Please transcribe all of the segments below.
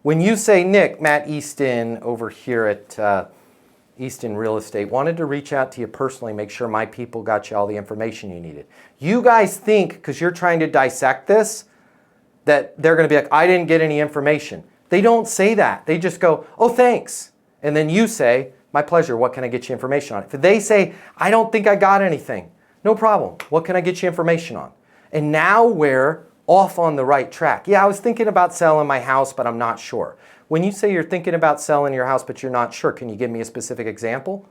When you say, Nick, Matt Easton over here at Easton Real Estate, wanted to reach out to you personally, make sure my people got you all the information you needed. You guys think, because you're trying to dissect this, that they're going to be like, I didn't get any information. They don't say that. They just go, oh, thanks. And then you say, my pleasure, what can I get you information on? If they say, I don't think I got anything, no problem. What can I get you information on? And now we're off on the right track. Yeah, I was thinking about selling my house, but I'm not sure. When you say you're thinking about selling your house, but you're not sure, can you give me a specific example?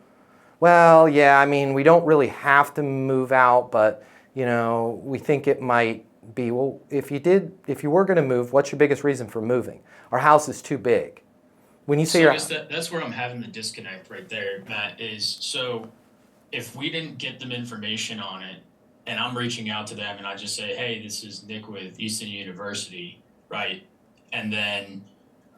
Well, yeah, I mean, we don't really have to move out, but, you know, we think it might be, well, if you were going to move, what's your biggest reason for moving? Our house is too big. When you say So I guess that's where I'm having the disconnect right there, Matt, is so if we didn't get them information on it and I'm reaching out to them and I just say, hey, this is Nick with Easton University, right? And then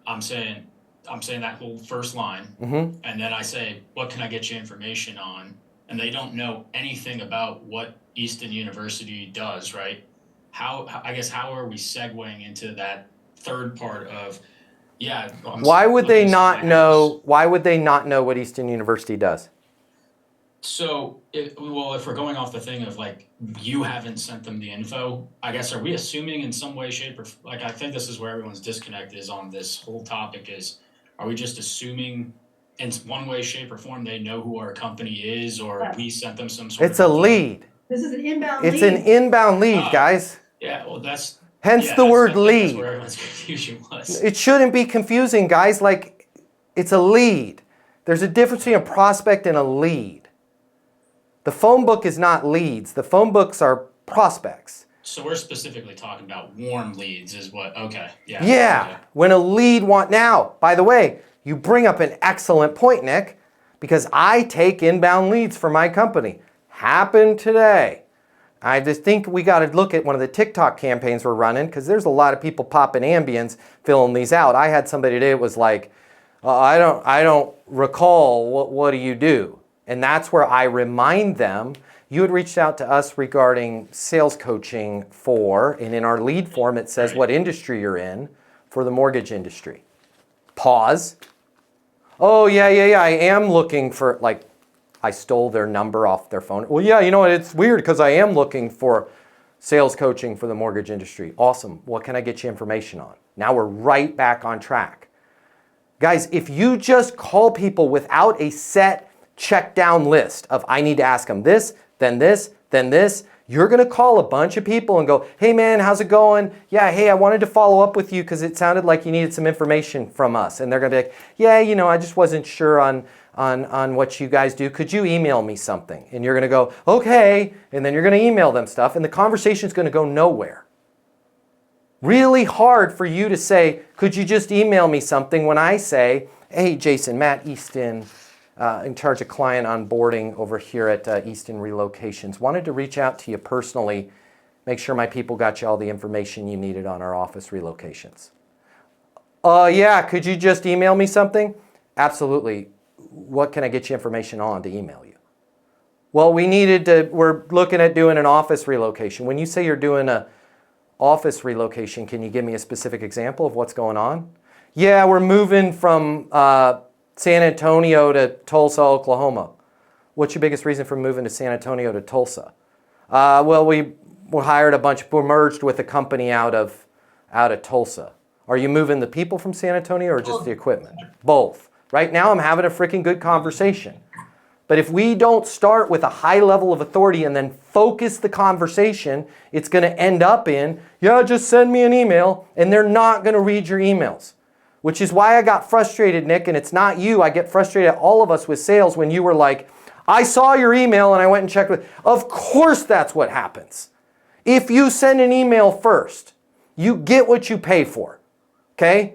I'm saying that whole first line, and then I say, what can I get you information on? And they don't know anything about what Easton University does, right? How are we segueing into that third part of, yeah. Why would they not know? Why would they not know what Easton University does? So, if we're going off the thing of like, you haven't sent them the info, I guess, are we assuming in some way, shape, or like, I think this is where everyone's disconnect is on this whole topic is, are we just assuming in one way, shape, or form they know who our company is, or we sent them some sort of... It's a lead. This is an inbound lead. It's an inbound lead, guys. Yeah, well, that's... Hence the word lead. That's where everyone's confusion was. It shouldn't be confusing, guys. Like, it's a lead. There's a difference between a prospect and a lead. The phone book is not leads. The phone books are prospects. So we're specifically talking about warm leads is what, okay. Yeah. Yeah. When a lead now, by the way, you bring up an excellent point, Nick, because I take inbound leads for my company. Happened today. I just think we got to look at one of the TikTok campaigns we're running because there's a lot of people popping Ambience filling these out. I had somebody today that was like, I don't recall, what do you do? And that's where I remind them, you had reached out to us regarding sales coaching and in our lead form it says what industry you're in for the mortgage industry. Pause. Oh, yeah, I am looking for, like, I stole their number off their phone. Well, yeah, you know what, it's weird because I am looking for sales coaching for the mortgage industry. Awesome. What can I get you information on? Now we're right back on track. Guys, if you just call people without a set check down list of I need to ask them this, then this, then this, you're going to call a bunch of people and go, hey man, how's it going? Yeah, hey, I wanted to follow up with you because it sounded like you needed some information from us. And they're going to be like, yeah, you know, I just wasn't sure on what you guys do. Could you email me something? And you're going to go, okay. And then you're going to email them stuff and the conversation's going to go nowhere. Really hard for you to say, could you just email me something when I say, hey, Jason, Matt Easton, in charge of client onboarding over here at Easton Relocations. Wanted to reach out to you personally, make sure my people got you all the information you needed on our office relocations. Yeah, could you just email me something? Absolutely. What can I get you information on to email you? Well, we're looking at doing an office relocation. When you say you're doing an office relocation, can you give me a specific example of what's going on? Yeah, we're moving from San Antonio to Tulsa, Oklahoma. What's your biggest reason for moving to San Antonio to Tulsa? Well, we merged with a company out of Tulsa. Are you moving the people from San Antonio or just the equipment? Both. Right now I'm having a freaking good conversation. But if we don't start with a high level of authority and then focus the conversation, it's going to end up in, yeah, just send me an email, and they're not going to read your emails. Which is why I got frustrated, Nick, and it's not you. I get frustrated at all of us with sales when you were like, I saw your email and I went and checked with. Of course that's what happens. If you send an email first, you get what you pay for. Okay?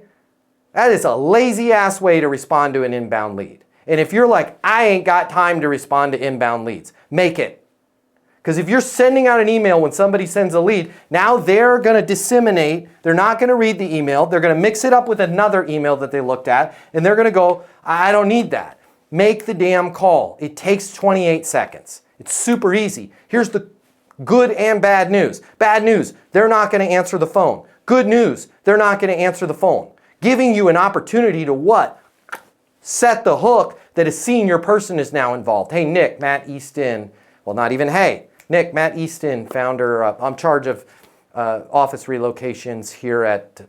That is a lazy ass way to respond to an inbound lead. And if you're like, I ain't got time to respond to inbound leads, make it. Because if you're sending out an email when somebody sends a lead, now they're going to disseminate. They're not going to read the email. They're going to mix it up with another email that they looked at. And they're going to go, I don't need that. Make the damn call. It takes 28 seconds. It's super easy. Here's the good and bad news. Bad news, they're not going to answer the phone. Good news, they're not going to answer the phone. giving you an opportunity to what? Set the hook that a senior person is now involved. Hey, Nick, Matt Easton. Well, not even hey. Nick, Matt Easton, founder. I'm in charge of office relocations here at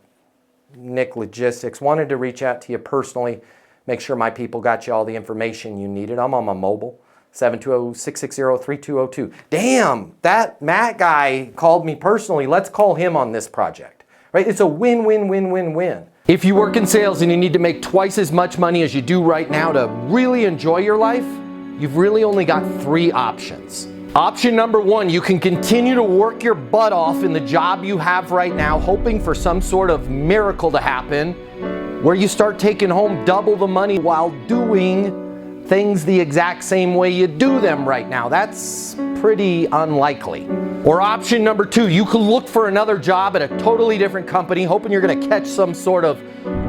Nick Logistics. Wanted to reach out to you personally, make sure my people got you all the information you needed. I'm on my mobile, 720-660-3202. Damn, that Matt guy called me personally. Let's call him on this project, right? It's a win-win-win-win-win. If you work in sales and you need to make twice as much money as you do right now to really enjoy your life, you've really only got 3 options. Option number 1, you can continue to work your butt off in the job you have right now, hoping for some sort of miracle to happen, where you start taking home double the money while doing things the exact same way you do them right now. That's pretty unlikely. Or option number 2, you can look for another job at a totally different company, hoping you're gonna catch some sort of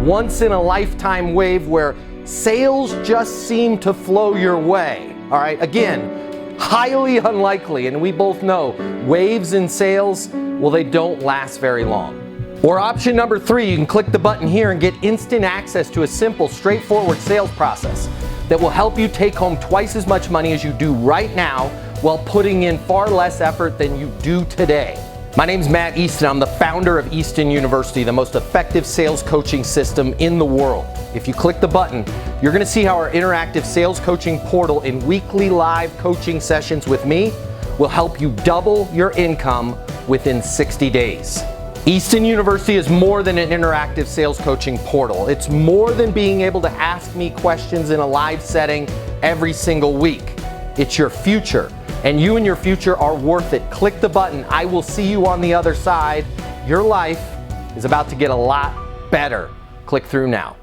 once-in-a-lifetime wave where sales just seem to flow your way. All right, again, highly unlikely, and we both know waves in sales, well, they don't last very long. Or option number 3, you can click the button here and get instant access to a simple, straightforward sales process that will help you take home twice as much money as you do right now while putting in far less effort than you do today. My name's Matt Easton. I'm the founder of Easton University, the most effective sales coaching system in the world. If you click the button, you're going to see how our interactive sales coaching portal and weekly live coaching sessions with me will help you double your income within 60 days. Easton University is more than an interactive sales coaching portal. It's more than being able to ask me questions in a live setting every single week. It's your future, and you and your future are worth it. Click the button. I will see you on the other side. Your life is about to get a lot better. Click through now.